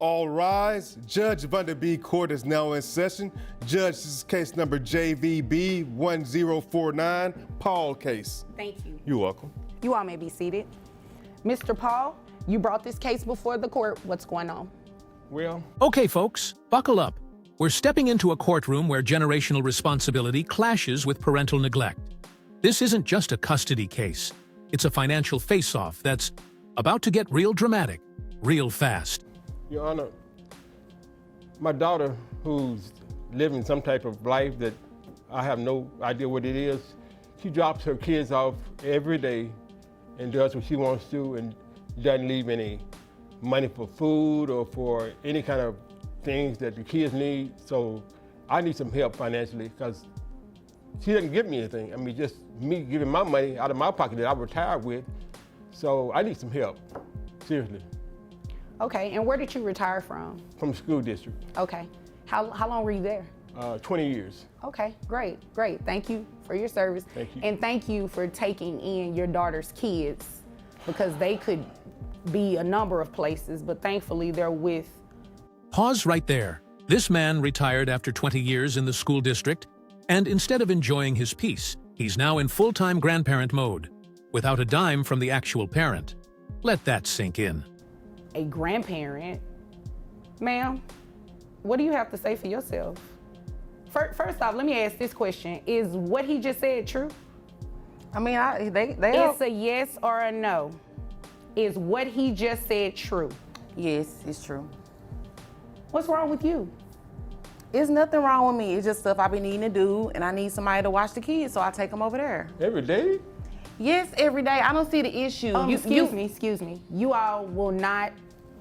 All rise. Judge Vanderbeek Court is now in session. Judge, this is case number JVB 1049, Paul case. Thank you. You're welcome. You all may be seated. Mr. Paul, you brought this case before the court. What's going on? Well, Okay, folks, buckle up. We're stepping into a courtroom where generational responsibility clashes with parental neglect. This isn't just a custody case. It's a financial face-off that's about to get real dramatic, real fast. Your Honor, my daughter, who's living some type of life that I have no idea what it is, she drops her kids off every day and does what she wants to and doesn't leave any money for food or for any kind of things that the kids need. So I need some help financially because she doesn't give me anything. I mean, just me giving my money out of my pocket that I retired with. So I need some help, seriously. Okay, and where did you retire from? From the school district, Okay. How long were you there? 20 years. Okay, great. Thank you for your service. Thank you. And thank you for taking in your daughter's kids because they could be a number of places, but thankfully they're with. Pause right there. This man retired after 20 years in the school district, and instead of enjoying his peace, he's now in full-time grandparent mode, without a dime from the actual parent. Let that sink in. A grandparent. Ma'am, what do you have to say for yourself? First off, let me ask this question. Is what he just said true? I mean, they It's a yes or a no. Is what he just said true? Yes, it's true. What's wrong with you? It's nothing wrong with me. It's just stuff I be needing to do, and I need somebody to watch the kids, so I take them over there. Every day? Yes, every day. I don't see the issue. Excuse me. You all will not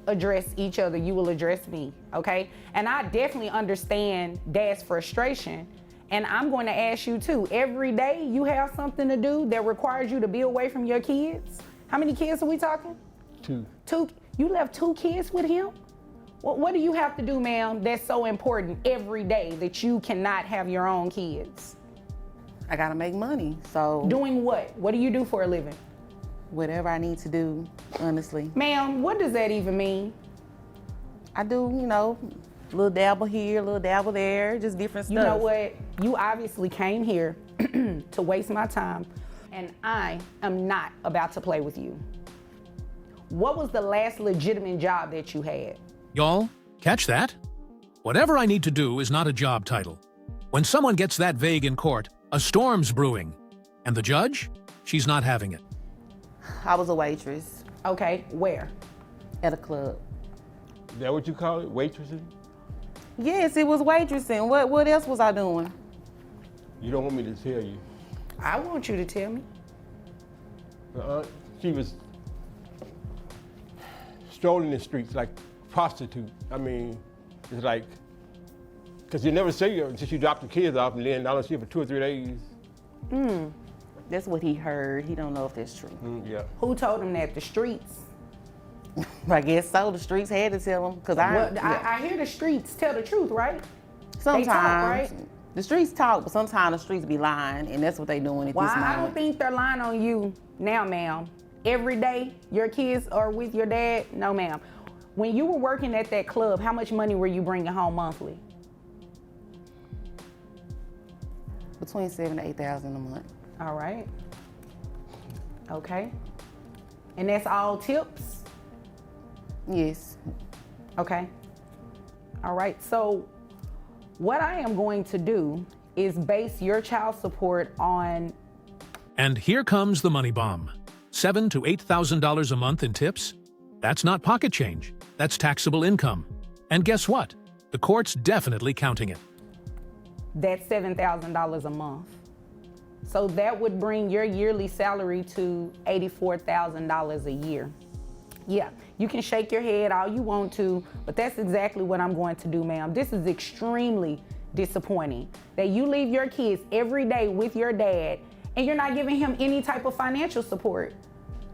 address each other. You will address me, okay? And I definitely understand Dad's frustration. And I'm going to ask you too. Every day you have something to do that requires you to be away from your kids. How many kids are we talking? Two. You left 2 kids with him? What do you have to do, ma'am, that's so important every day that you cannot have your own kids? I gotta make money, so. Doing what? What do you do for a living? Whatever I need to do, honestly. Ma'am, what does that even mean? I do, little dabble here, little dabble there, just different stuff. You know what? You obviously came here to waste my time, and I am not about to play with you. What was the last legitimate job that you had? Y'all, catch that? Whatever I need to do is not a job title. When someone gets that vague in court, a storm's brewing. And the judge? She's not having it. I was a waitress Okay, where? at a club. Is that what you call it, waitressing? Yes, it was waitressing. What else was I doing? You don't want me to tell you. I want you to tell me. She was strolling the streets like prostitute. I mean, it's like, because you never see her until you drop the kids off and then I don't see her for 2 or 3 days. That's what he heard. He don't know if that's true. Yeah. Who told him that? The streets? I guess so. The streets had to tell him, because I hear the streets tell the truth, right? sometimes they talk, right? The streets talk, but sometimes the streets be lying, and that's what they doing at Well, this moment. I don't think they're lying on you now, ma'am. Every day your kids are with your dad? No, ma'am. When you were working at that club, how much money were you bringing home monthly? Between $7,000 to $8,000 a month. All right. Okay. And that's all tips? Yes. Okay. All right. So what I am going to do is base your child support on. And here comes the money bomb. $7,000 to $8,000 a month in tips? That's not pocket change. That's taxable income. And guess what? The court's definitely counting it. That's $7,000 a month. So that would bring your yearly salary to $84,000 a year. Yeah, you can shake your head all you want to, but that's exactly what I'm going to do, ma'am. This is extremely disappointing that you leave your kids every day with your dad and you're not giving him any type of financial support.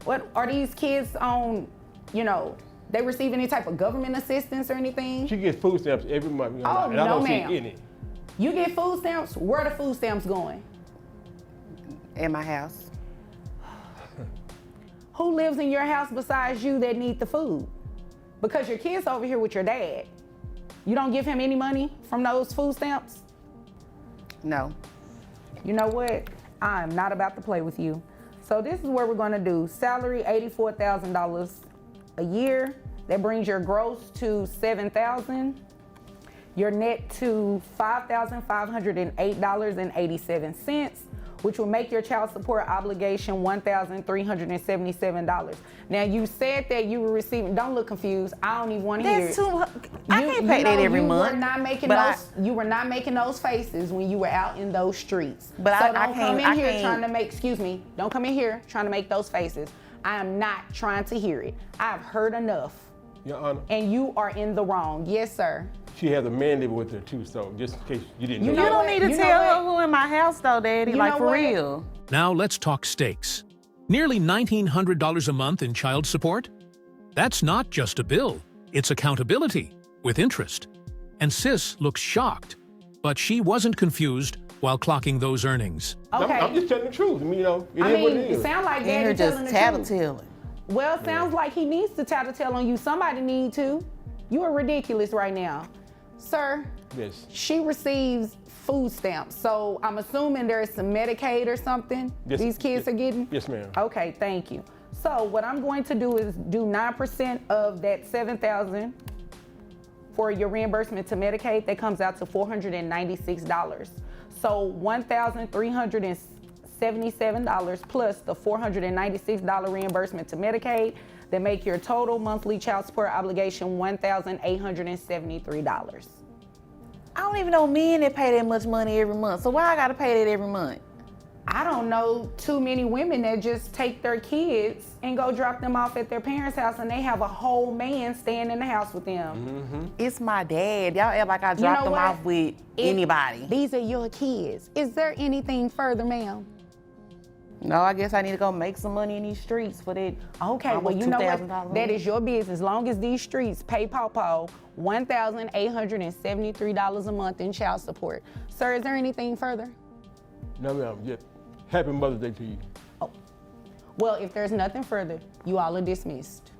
What are these kids on, they receive any type of government assistance or anything? She gets food stamps every month. Oh, and I no, don't ma'am. see any. You get food stamps? Where are the food stamps going? At my house. Who lives in your house besides you that need the food? Because your kid's over here with your dad. You don't give him any money from those food stamps? No. You know what? I'm not about to play with you. So this is what we're gonna do. Salary, $84,000 a year. That brings your gross to $7,000. Your net to $5,508.87, which will make your child support obligation $1,377. Now you said that you were receiving, don't look confused. I don't even want to hear it. That's too, I can't pay that every month. You were not making those faces when you were out in those streets. But so I don't come in can't- here trying to make, excuse me, don't come in here trying to make those faces. I am not trying to hear it. I've heard enough. Your Honor, And you are in the wrong. Yes, sir. she has a man living with her too, so just in case you didn't You know. You know don't what? need to You know tell what? her who in my house though, Daddy, You like know for what? real. Now let's talk stakes. Nearly $1,900 a month in child support? That's not just a bill, it's accountability with interest. And Sis looks shocked, but she wasn't confused while clocking those earnings. Okay. I'm just telling the truth. I mean, it I is what it mean, is. it sounds like And you're Daddy telling just the truth. tattletelling. Well, sounds like he needs to tattletale on you. Somebody need to. You are ridiculous right now. Sir, Yes. she receives food stamps, so I'm assuming there's some Medicaid or something Yes, these kids yes. are getting? Yes, ma'am. Okay, thank you. So what I'm going to do is do 9% of that $7,000 for your reimbursement to Medicaid. That comes out to $496. So $1,377 plus the $496 reimbursement to Medicaid, that make your total monthly child support obligation $1,873. I don't even know men that pay that much money every month. So why I gotta pay that every month? I don't know too many women that just take their kids and go drop them off at their parents' house and they have a whole man staying in the house with them. It's my dad. Y'all act like I You dropped know them what? off with anybody. These are your kids. Is there anything further, ma'am? No, I guess I need to go make some money in these streets for that. Okay, well, almost you know $2,000 what? That is your business. As long as these streets pay Pawpaw $1,873 a month in child support. Sir, is there anything further? No, ma'am. Just happy Mother's Day to you. Well, if there's nothing further, you all are dismissed.